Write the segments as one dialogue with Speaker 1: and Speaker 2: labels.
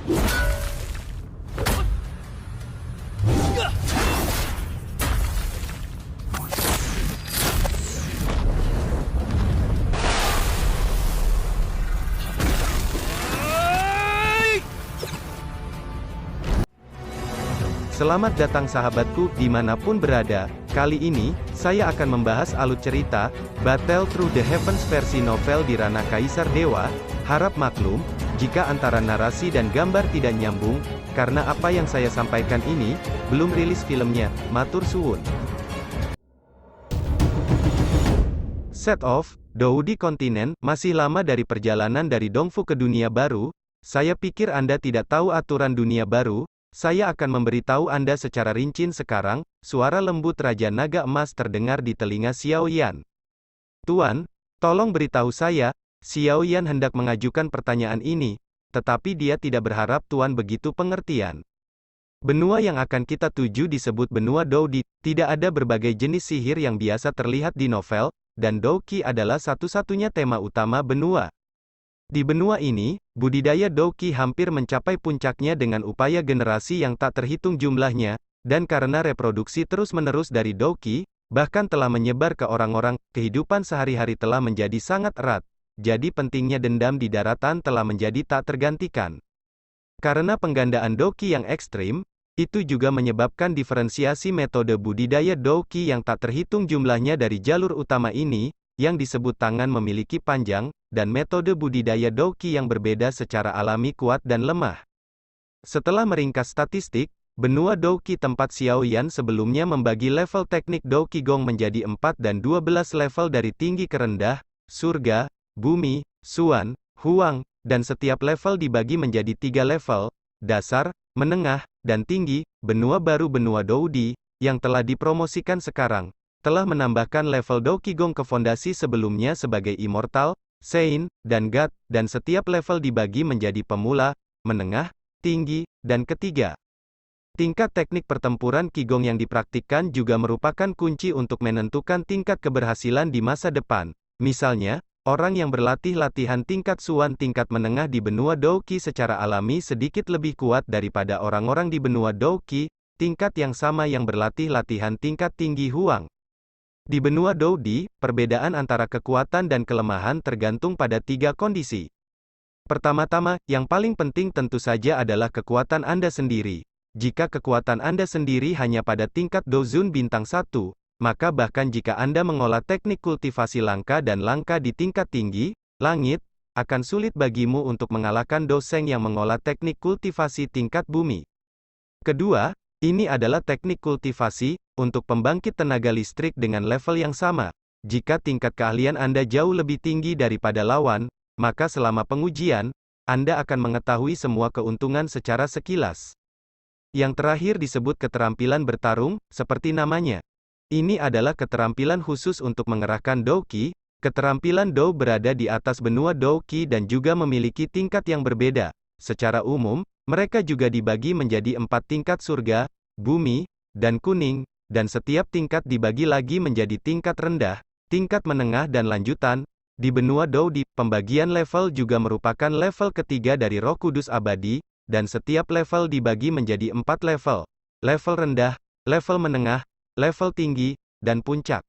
Speaker 1: Selamat datang sahabatku, dimanapun berada. Kali ini, saya akan membahas alur cerita, Battle Through the Heavens versi novel di ranah Kaisar Dewa. Harap maklum, jika antara narasi dan gambar tidak nyambung, karena apa yang saya sampaikan ini, belum rilis filmnya, matur suwun. Set off, Doudi Kontinen, masih lama dari perjalanan dari Dongfu ke dunia baru. Saya pikir Anda tidak tahu aturan dunia baru. Saya akan memberitahu Anda secara rinci sekarang. Suara lembut Raja Naga Emas terdengar di telinga Xiao Yan. Tuan, tolong beritahu saya. Xiao Yan hendak mengajukan pertanyaan ini, tetapi dia tidak berharap Tuan begitu pengertian. Benua yang akan kita tuju disebut benua Doudi. Tidak ada berbagai jenis sihir yang biasa terlihat di novel, dan Douqi adalah satu-satunya tema utama benua. Di benua ini, budidaya Douqi hampir mencapai puncaknya dengan upaya generasi yang tak terhitung jumlahnya, dan karena reproduksi terus-menerus dari Douqi, bahkan telah menyebar ke orang-orang, kehidupan sehari-hari telah menjadi sangat erat. Jadi pentingnya dendam di daratan telah menjadi tak tergantikan. Karena penggandaan Douqi yang ekstrim, itu juga menyebabkan diferensiasi metode budidaya Douqi yang tak terhitung jumlahnya dari jalur utama ini, yang disebut tangan memiliki panjang, dan metode budidaya Douqi yang berbeda secara alami kuat dan lemah. Setelah meringkas statistik, benua Douqi tempat Xiao Yan sebelumnya membagi level teknik Douqi Gong menjadi 4 dan 12 level dari tinggi ke rendah, surga, bumi, Xuan, Huang, dan setiap level dibagi menjadi 3 level, dasar, menengah, dan tinggi. Benua baru benua Doudi, yang telah dipromosikan sekarang, telah menambahkan level Douqi Gong ke fondasi sebelumnya sebagai Immortal, Sein, dan God, dan setiap level dibagi menjadi pemula, menengah, tinggi, dan ketiga. Tingkat teknik pertempuran Qigong yang dipraktikkan juga merupakan kunci untuk menentukan tingkat keberhasilan di masa depan. Misalnya, orang yang berlatih latihan tingkat Xuan tingkat menengah di benua Douqi secara alami sedikit lebih kuat daripada orang-orang di benua Douqi, tingkat yang sama yang berlatih latihan tingkat tinggi Huang. Di benua Doudi, perbedaan antara kekuatan dan kelemahan tergantung pada 3 kondisi. Pertama-tama, yang paling penting tentu saja adalah kekuatan Anda sendiri. Jika kekuatan Anda sendiri hanya pada tingkat Dozun bintang 1, maka bahkan jika Anda mengolah teknik kultivasi langka dan langka di tingkat tinggi, langit, akan sulit bagimu untuk mengalahkan Doseng yang mengolah teknik kultivasi tingkat bumi. Kedua, ini adalah teknik kultivasi untuk pembangkit tenaga listrik dengan level yang sama. Jika tingkat keahlian Anda jauh lebih tinggi daripada lawan, maka selama pengujian, Anda akan mengetahui semua keuntungan secara sekilas. Yang terakhir disebut keterampilan bertarung, seperti namanya. Ini adalah keterampilan khusus untuk mengerahkan Douqi. Keterampilan Dou berada di atas benua Douqi dan juga memiliki tingkat yang berbeda. Secara umum, mereka juga dibagi menjadi 4 tingkat surga, bumi, dan kuning, dan setiap tingkat dibagi lagi menjadi tingkat rendah, tingkat menengah dan lanjutan. Di benua Doudi, pembagian level juga merupakan level ketiga dari Roh Kudus Abadi, dan setiap level dibagi menjadi 4 level. Level rendah, level menengah, level tinggi, dan puncak.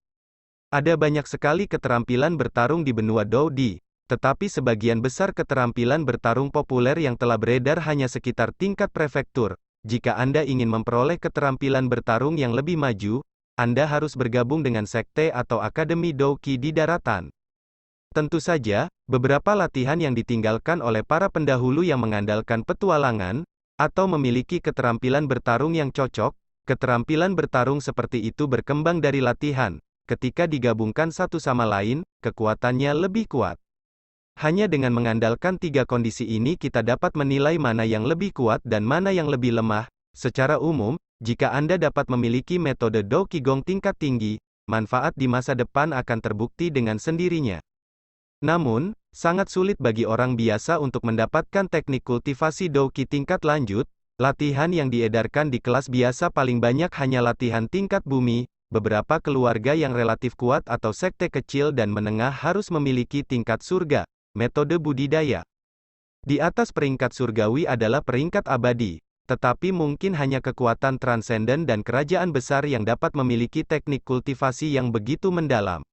Speaker 1: Ada banyak sekali keterampilan bertarung di benua Doudi, tetapi sebagian besar keterampilan bertarung populer yang telah beredar hanya sekitar tingkat prefektur. Jika Anda ingin memperoleh keterampilan bertarung yang lebih maju, Anda harus bergabung dengan sekte atau akademi Douqi di daratan. Tentu saja, beberapa latihan yang ditinggalkan oleh para pendahulu yang mengandalkan petualangan, atau memiliki keterampilan bertarung yang cocok. Keterampilan bertarung seperti itu berkembang dari latihan. Ketika digabungkan satu sama lain, kekuatannya lebih kuat. Hanya dengan mengandalkan 3 kondisi ini kita dapat menilai mana yang lebih kuat dan mana yang lebih lemah. Secara umum, jika Anda dapat memiliki metode Douqi Gong tingkat tinggi, manfaat di masa depan akan terbukti dengan sendirinya. Namun, sangat sulit bagi orang biasa untuk mendapatkan teknik kultivasi Douqi tingkat lanjut. Latihan yang diedarkan di kelas biasa paling banyak hanya latihan tingkat bumi. Beberapa keluarga yang relatif kuat atau sekte kecil dan menengah harus memiliki tingkat surga. Metode budidaya. Di atas peringkat surgawi adalah peringkat abadi, tetapi mungkin hanya kekuatan transenden dan kerajaan besar yang dapat memiliki teknik kultivasi yang begitu mendalam.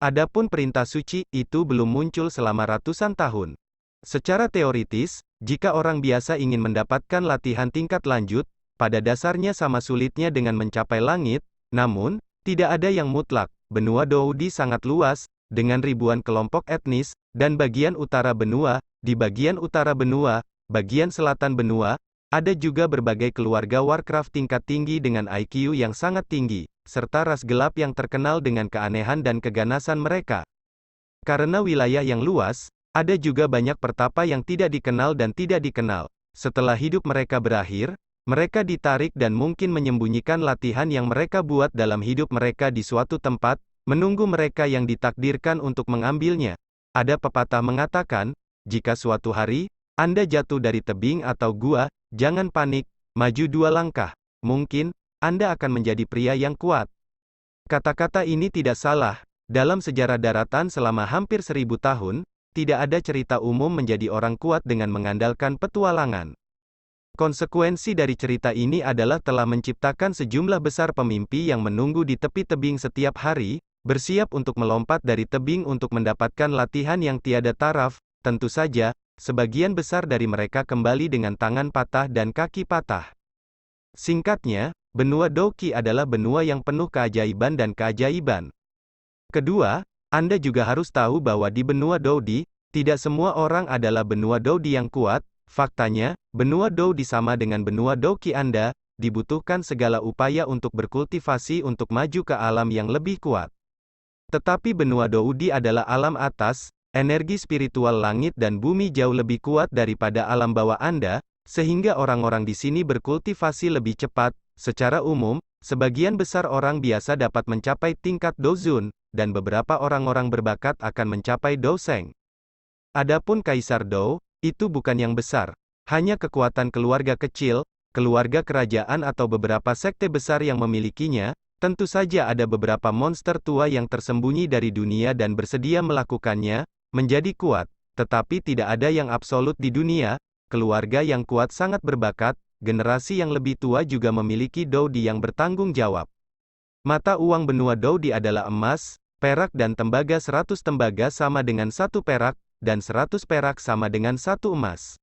Speaker 1: Adapun perintah suci, itu belum muncul selama ratusan tahun. Secara teoritis, jika orang biasa ingin mendapatkan latihan tingkat lanjut, pada dasarnya sama sulitnya dengan mencapai langit, namun, tidak ada yang mutlak. Benua Doudi sangat luas, dengan ribuan kelompok etnis, dan bagian utara benua, di bagian utara benua, bagian selatan benua, ada juga berbagai keluarga Warcraft tingkat tinggi dengan IQ yang sangat tinggi, serta ras gelap yang terkenal dengan keanehan dan keganasan mereka. Karena wilayah yang luas, ada juga banyak pertapa yang tidak dikenal dan tidak dikenal. Setelah hidup mereka berakhir, mereka ditarik dan mungkin menyembunyikan latihan yang mereka buat dalam hidup mereka di suatu tempat, menunggu mereka yang ditakdirkan untuk mengambilnya. Ada pepatah mengatakan, jika suatu hari, Anda jatuh dari tebing atau gua, jangan panik, maju 2 langkah. Mungkin, Anda akan menjadi pria yang kuat. Kata-kata ini tidak salah. Dalam sejarah daratan selama hampir 1000 tahun, tidak ada cerita umum menjadi orang kuat dengan mengandalkan petualangan. Konsekuensi dari cerita ini adalah telah menciptakan sejumlah besar pemimpi yang menunggu di tepi tebing setiap hari, bersiap untuk melompat dari tebing untuk mendapatkan latihan yang tiada taraf. Tentu saja, sebagian besar dari mereka kembali dengan tangan patah dan kaki patah. Singkatnya, benua Douki adalah benua yang penuh keajaiban dan keajaiban. Kedua, Anda juga harus tahu bahwa di benua Doudi, tidak semua orang adalah benua Doudi yang kuat. Faktanya, benua Doudi sama dengan benua Douki Anda, dibutuhkan segala upaya untuk berkultivasi untuk maju ke alam yang lebih kuat. Tetapi benua Doudi adalah alam atas, energi spiritual langit dan bumi jauh lebih kuat daripada alam bawah Anda, sehingga orang-orang di sini berkultivasi lebih cepat. Secara umum, sebagian besar orang biasa dapat mencapai tingkat Dozun, dan beberapa orang-orang berbakat akan mencapai Doseng. Adapun Kaisar Dou, itu bukan yang besar, hanya kekuatan keluarga kecil, keluarga kerajaan atau beberapa sekte besar yang memilikinya. Tentu saja ada beberapa monster tua yang tersembunyi dari dunia dan bersedia melakukannya, menjadi kuat, tetapi tidak ada yang absolut di dunia. Keluarga yang kuat sangat berbakat, generasi yang lebih tua juga memiliki Doudi yang bertanggung jawab. Mata uang benua Doudi adalah emas, perak dan tembaga. 100 tembaga sama dengan 1 perak, dan 100 perak sama dengan 1 emas.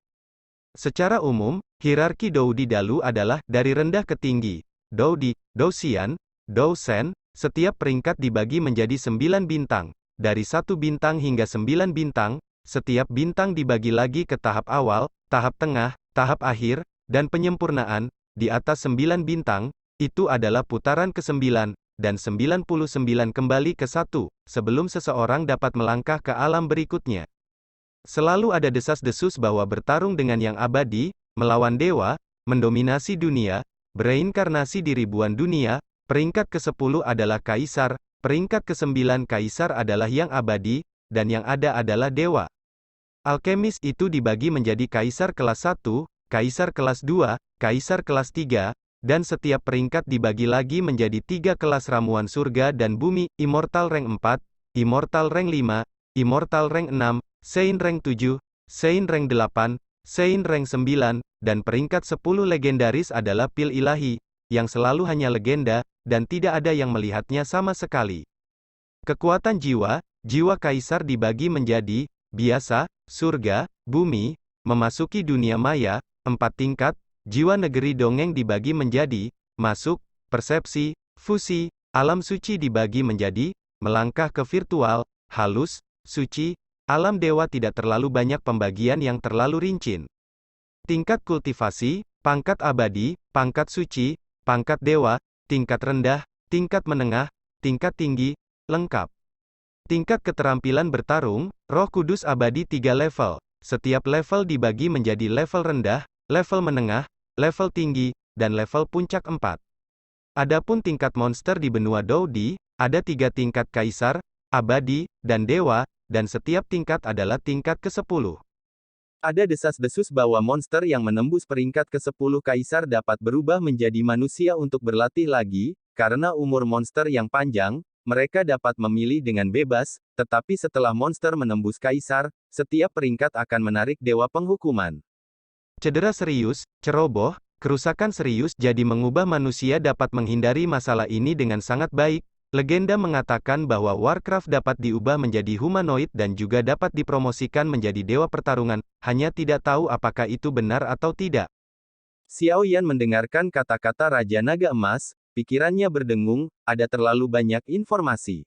Speaker 1: Secara umum, hierarki Doudi Dalu adalah dari rendah ke tinggi. Doudi, Dousian, Dousen, setiap peringkat dibagi menjadi 9 bintang. Dari 1 bintang hingga 9 bintang, setiap bintang dibagi lagi ke tahap awal, tahap tengah, tahap akhir, dan penyempurnaan. Di atas 9 bintang, itu adalah putaran ke-9, dan 99 kembali ke 1, sebelum seseorang dapat melangkah ke alam berikutnya. Selalu ada desas-desus bahwa bertarung dengan yang abadi, melawan dewa, mendominasi dunia, bereinkarnasi di ribuan dunia. Peringkat ke-10 adalah kaisar, peringkat ke-9 kaisar adalah yang abadi, dan yang ada adalah dewa. Alkemis itu dibagi menjadi kaisar kelas 1, kaisar kelas 2, kaisar kelas 3, dan setiap peringkat dibagi lagi menjadi 3 kelas ramuan surga dan bumi, immortal rank 4, immortal rank 5, immortal rank 6, Saint rank 7, Saint rank 8, Saint rank 9, dan peringkat 10 legendaris adalah pil ilahi, yang selalu hanya legenda, dan tidak ada yang melihatnya sama sekali. Kekuatan jiwa, jiwa kaisar dibagi menjadi, biasa, surga, bumi, memasuki dunia maya, 4 tingkat, jiwa negeri dongeng dibagi menjadi, masuk, persepsi, fusi, alam suci dibagi menjadi, melangkah ke virtual, halus, suci, alam dewa tidak terlalu banyak pembagian yang terlalu rinci. Tingkat kultivasi, pangkat abadi, pangkat suci, pangkat dewa, tingkat rendah, tingkat menengah, tingkat tinggi, lengkap. Tingkat keterampilan bertarung, Roh Kudus abadi 3 level. Setiap level dibagi menjadi level rendah, level menengah, level tinggi, dan level puncak 4. Adapun tingkat monster di benua Doudi, ada 3 tingkat kaisar, abadi, dan dewa, dan setiap tingkat adalah tingkat ke-10. Ada desas-desus bahwa monster yang menembus peringkat ke-10 kaisar dapat berubah menjadi manusia untuk berlatih lagi, karena umur monster yang panjang,
Speaker 2: mereka dapat memilih dengan bebas, tetapi setelah monster menembus kaisar, setiap peringkat akan menarik dewa penghukuman.
Speaker 1: Cedera serius, ceroboh, kerusakan serius jadi mengubah manusia dapat menghindari masalah ini dengan sangat baik. Legenda mengatakan bahwa Warcraft dapat diubah menjadi humanoid dan juga dapat dipromosikan menjadi dewa pertarungan, hanya tidak tahu apakah itu benar atau tidak.
Speaker 2: Xiao Yan mendengarkan kata-kata Raja Naga Emas, pikirannya berdengung, ada terlalu banyak informasi.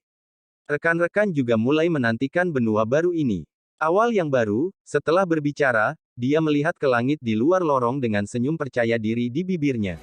Speaker 2: Rekan-rekan juga mulai menantikan benua baru ini. Awal yang baru, setelah berbicara, dia melihat ke langit di luar lorong dengan senyum percaya diri di bibirnya.